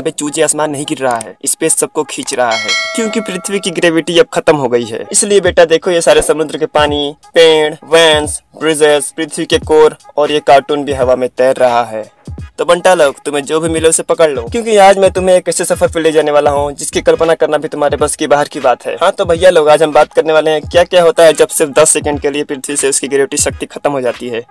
पे चूजे आसमान नहीं गिर रहा है, स्पेस सबको खींच रहा है, क्योंकि पृथ्वी की ग्रेविटी अब खत्म हो गई है। इसलिए बेटा देखो, ये सारे समुद्र के पानी, पेड़, वैन्स, ब्रिजेस, पृथ्वी के कोर और ये कार्टून भी हवा में तैर रहा है। तो बंटा लोग, तुम्हें जो भी मिले उसे पकड़ लो, क्योंकि आज मैं तुम्हें एक ऐसे सफर पे ले जाने वाला हूँ जिसकी कल्पना करना भी तुम्हारे बस की बाहर की बात है। हाँ तो भैया लोग, आज हम बात करने वाले हैं क्या क्या होता है जब सिर्फ 10 सेकंड के लिए पृथ्वी से उसकी ग्रेविटी शक्ति खत्म हो जाती है।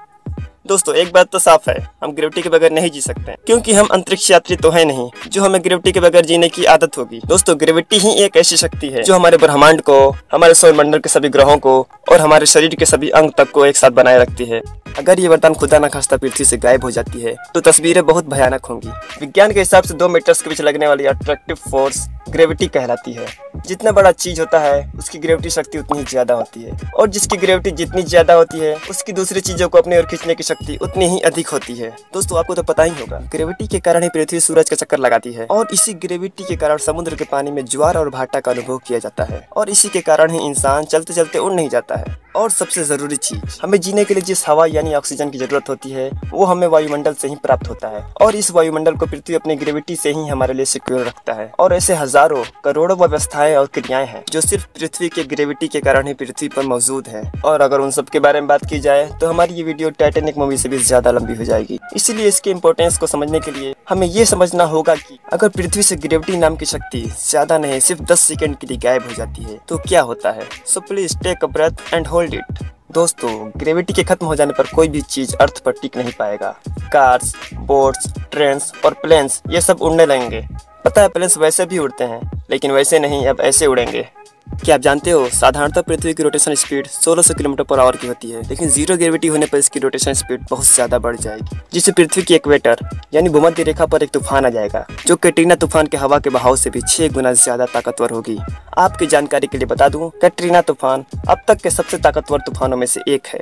दोस्तों एक बात तो साफ है, हम ग्रेविटी के बगैर नहीं जी सकते, क्योंकि हम अंतरिक्ष यात्री तो है नहीं जो हमें ग्रेविटी के बगैर जीने की आदत होगी। दोस्तों ग्रेविटी ही एक ऐसी शक्ति है जो हमारे ब्रह्मांड को, हमारे सौरमंडल के सभी ग्रहों को और हमारे शरीर के सभी अंग तक को एक साथ बनाए रखती है। अगर ये वरदान खुदा न खास्ता पृथ्वी से गायब हो जाती है तो तस्वीरें बहुत भयानक होंगी। विज्ञान के हिसाब से 2 मीटर्स के बीच लगने वाली अट्रैक्टिव फोर्स ग्रेविटी कहलाती है। जितना बड़ा चीज होता है उसकी ग्रेविटी शक्ति उतनी ही ज्यादा होती है, और जिसकी ग्रेविटी जितनी ज्यादा होती है उसकी दूसरी चीजों को अपनी ओर खींचने की शक्ति उतनी ही अधिक होती है। दोस्तों आपको तो पता ही होगा, ग्रेविटी के कारण ही पृथ्वी सूरज का चक्कर लगाती है, और इसी ग्रेविटी के कारण समुद्र के पानी में ज्वार और भाटा का अनुभव किया जाता है, और इसी के कारण ही इंसान चलते चलते उड़ नहीं जाता है। और सबसे जरूरी चीज, हमें जीने के लिए जिस हवा यानी ऑक्सीजन की जरूरत होती है वो हमें वायुमंडल से ही प्राप्त होता है, और इस वायुमंडल को पृथ्वी अपनी ग्रेविटी से ही हमारे लिए सिक्योर रखता है। और ऐसे हजारों करोड़ों व्यवस्थाएं और क्रियाएं हैं जो सिर्फ पृथ्वी के ग्रेविटी के कारण ही पृथ्वी पर मौजूद है। और अगर उन सब के बारे में बात की जाए तो हमारी ये वीडियो टाइटैनिक मूवी से भी ज्यादा लंबी हो जाएगी। इसीलिए इसके इम्पोर्टेंस को समझने के लिए हमें ये समझना होगा कि अगर पृथ्वी से ग्रेविटी नाम की शक्ति ज्यादा नहीं सिर्फ 10 सेकंड के लिए गायब हो जाती है तो क्या होता है। So please take a breath and hold it. दोस्तों ग्रेविटी के खत्म हो जाने पर कोई भी चीज अर्थ पर टिक नहीं पाएगा। कार्स, बोट्स, ट्रेन्स और प्लेन्स ये सब उड़ने लगेंगे। पता है प्लेन्स वैसे भी उड़ते हैं, लेकिन वैसे नहीं, अब ऐसे उड़ेंगे। क्या आप जानते हो साधारणतः पृथ्वी की rotation speed 1600 kilometre per hour की होती है, लेकिन जीरो ग्रेविटी होने पर इसकी रोटेशन स्पीड बहुत ज्यादा बढ़ जाएगी, जिससे पृथ्वी की इक्वेटर यानी भूमध्य रेखा पर एक तूफान आ जाएगा जो कैटरीना तूफान के हवा के बहाव से भी 6 गुना ज्यादा ताकतवर होगी। आपकी जानकारी के लिए बता दूं, कैटरीना तूफान अब तक के सबसे ताकतवर तूफानों में से एक है।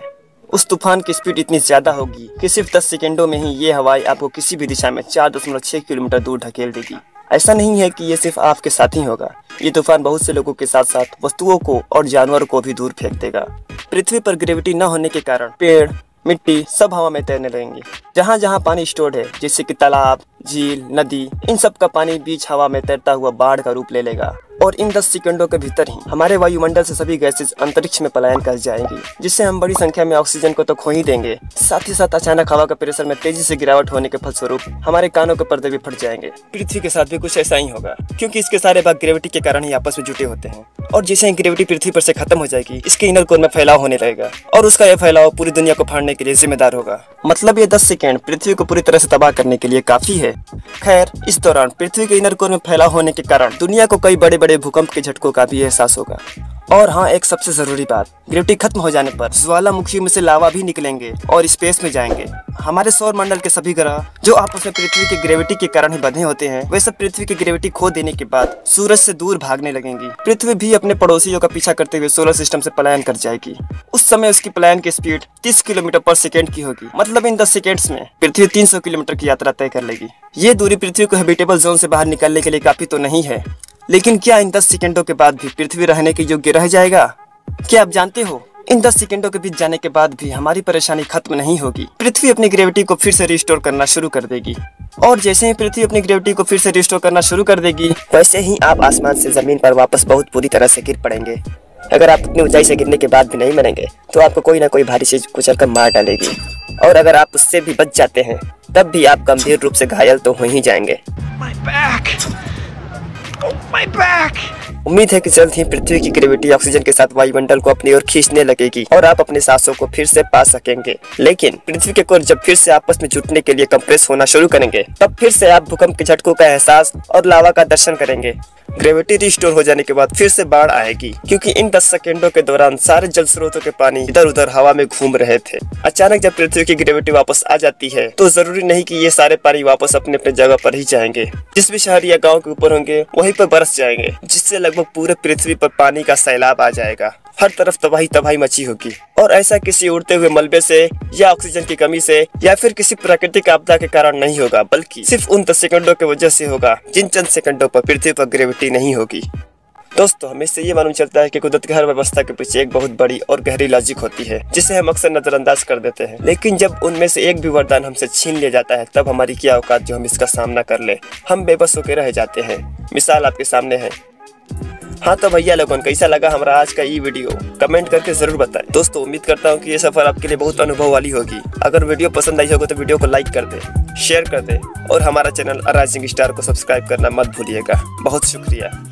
उस तूफान की स्पीड इतनी ज्यादा होगी कि सिर्फ 10 सेकेंडों में ही ये हवाएं आपको किसी भी दिशा में 4.6 किलोमीटर दूर ढकेल देगी। ऐसा नहीं है कि ये सिर्फ आपके साथ ही होगा, ये तूफान बहुत से लोगों के साथ साथ वस्तुओं को और जानवरों को भी दूर फेंक देगा। पृथ्वी पर ग्रेविटी न होने के कारण पेड़, मिट्टी सब हवा में तैरने लगेंगे। जहाँ जहाँ पानी स्टोर्ड है, जैसे कि तालाब, झील, नदी, इन सब का पानी बीच हवा में तैरता हुआ बाढ़ का रूप ले लेगा, और इन 10 सेकंडों के भीतर ही हमारे वायुमंडल से सभी गैसेस अंतरिक्ष में पलायन कर जाएंगी, जिससे हम बड़ी संख्या में ऑक्सीजन को तो खो ही देंगे। साथ ही साथ अचानक हवा का प्रेशर में तेजी से गिरावट होने के फलस्वरूप हमारे कानों के पर्दे भी फट जाएंगे। पृथ्वी के साथ भी कुछ ऐसा ही होगा, क्योंकि इसके सारे भाग ग्रेविटी के कारण ही आपस में जुटे होते हैं, और जैसे ही ग्रेविटी पृथ्वी पर से खत्म हो जाएगी इसके इनर कोर में फैलाव होने लगेगा, और उसका यह फैलाव पूरी दुनिया को फाड़ने के लिए जिम्मेदार होगा। मतलब ये 10 सेकेंड पृथ्वी को पूरी तरह से तबाह करने के लिए काफी है। खैर, इस दौरान पृथ्वी के इनर कोर में फैलाव होने के कारण दुनिया को कई बड़े बड़े भूकंप के झटकों का भी एहसास होगा। और हाँ, एक सबसे जरूरी बात, ग्रेविटी खत्म हो जाने पर ज्वालामुखी में से लावा भी निकलेंगे और स्पेस में जाएंगे। हमारे सौर मंडल के सभी ग्रह जो आपस में पृथ्वी की ग्रेविटी के कारण ही बंधे होते हैं, वे सब पृथ्वी की ग्रेविटी खो देने के बाद सूरज से दूर भागने लगेंगी। पृथ्वी भी अपने पड़ोसियों का पीछा करते हुए सोलर सिस्टम से पलायन कर जाएगी। उस समय उसकी पलायन की स्पीड 30 किलोमीटर पर सेकेंड की होगी। मतलब इन 10 सेकेंड्स में पृथ्वी 300 किलोमीटर की यात्रा तय कर लेगी। ये दूरी पृथ्वी को हैबिटेबल जोन से बाहर निकलने के लिए काफी तो नहीं है, लेकिन क्या इन 10 सेकेंडों के बाद भी पृथ्वी रहने के योग्य रह जाएगा? क्या आप जानते हो, इन 10 सेकेंडों के बीच जाने के बाद भी हमारी परेशानी खत्म नहीं होगी। पृथ्वी अपनी ग्रेविटी को फिर से रिस्टोर करना शुरू कर देगी, और जैसे ही पृथ्वी अपनी ग्रेविटी को फिर से रिस्टोर करना शुरू कर देगी, वैसे ही आप आसमान से जमीन पर वापस बहुत बुरी तरह से गिर पड़ेंगे। अगर आप उतनी ऊंचाई से गिरने के बाद भी नहीं मरेंगे तो आपको कोई ना कोई भारी चीज कुचल कर मार डालेगी, और अगर आप उससे भी बच जाते हैं तब भी आप गंभीर रूप से घायल तो हो ही जाएंगे। उम्मीद है कि जल्द ही पृथ्वी की ग्रेविटी ऑक्सीजन के साथ वायुमंडल को अपनी ओर खींचने लगेगी और आप अपने सांसों को फिर से पा सकेंगे। लेकिन पृथ्वी के कोर जब फिर से आपस में जुटने के लिए कंप्रेस होना शुरू करेंगे, तब फिर से आप भूकंप के झटकों का एहसास और लावा का दर्शन करेंगे। ग्रेविटी रिस्टोर हो जाने के बाद फिर से बाढ़ आएगी, क्योंकि इन 10 सेकेंडों के दौरान सारे जल स्रोतों के पानी इधर उधर हवा में घूम रहे थे। अचानक जब पृथ्वी की ग्रेविटी वापस आ जाती है तो जरूरी नहीं कि ये सारे पानी वापस अपने अपने जगह पर ही जाएंगे। जिस भी शहर या गांव के ऊपर होंगे वहीं पर बरस जाएंगे, जिससे लगभग पूरे पृथ्वी पर पानी का सैलाब आ जाएगा। हर तरफ तबाही तबाही मची होगी, और ऐसा किसी उड़ते हुए मलबे से या ऑक्सीजन की कमी से या फिर किसी प्राकृतिक आपदा के कारण नहीं होगा, बल्कि सिर्फ उन 10 सेकंडों की वजह से होगा जिन चंद सेकंडों पर पृथ्वी पर ग्रेविटी नहीं होगी। दोस्तों हमें इससे ये मालूम चलता है कि कुदरत की हर व्यवस्था के पीछे एक बहुत बड़ी और गहरी लॉजिक होती है, जिसे हम अक्सर नजरअंदाज कर देते हैं। लेकिन जब उनमें से एक भी वरदान हमसे छीन लिया जाता है, तब हमारी क्या औकात जो हम इसका सामना कर ले। हम बेबस होकर रह जाते हैं। मिसाल आपके सामने है। हाँ तो भैया लोगों, कैसा लगा हमारा आज का ये वीडियो, कमेंट करके जरूर बताएं। दोस्तों उम्मीद करता हूँ कि ये सफर आपके लिए बहुत अनुभव वाली होगी। अगर वीडियो पसंद आई होगी तो वीडियो को लाइक कर दे, शेयर कर दे और हमारा चैनल राइजिंग स्टार को सब्सक्राइब करना मत भूलिएगा। बहुत शुक्रिया।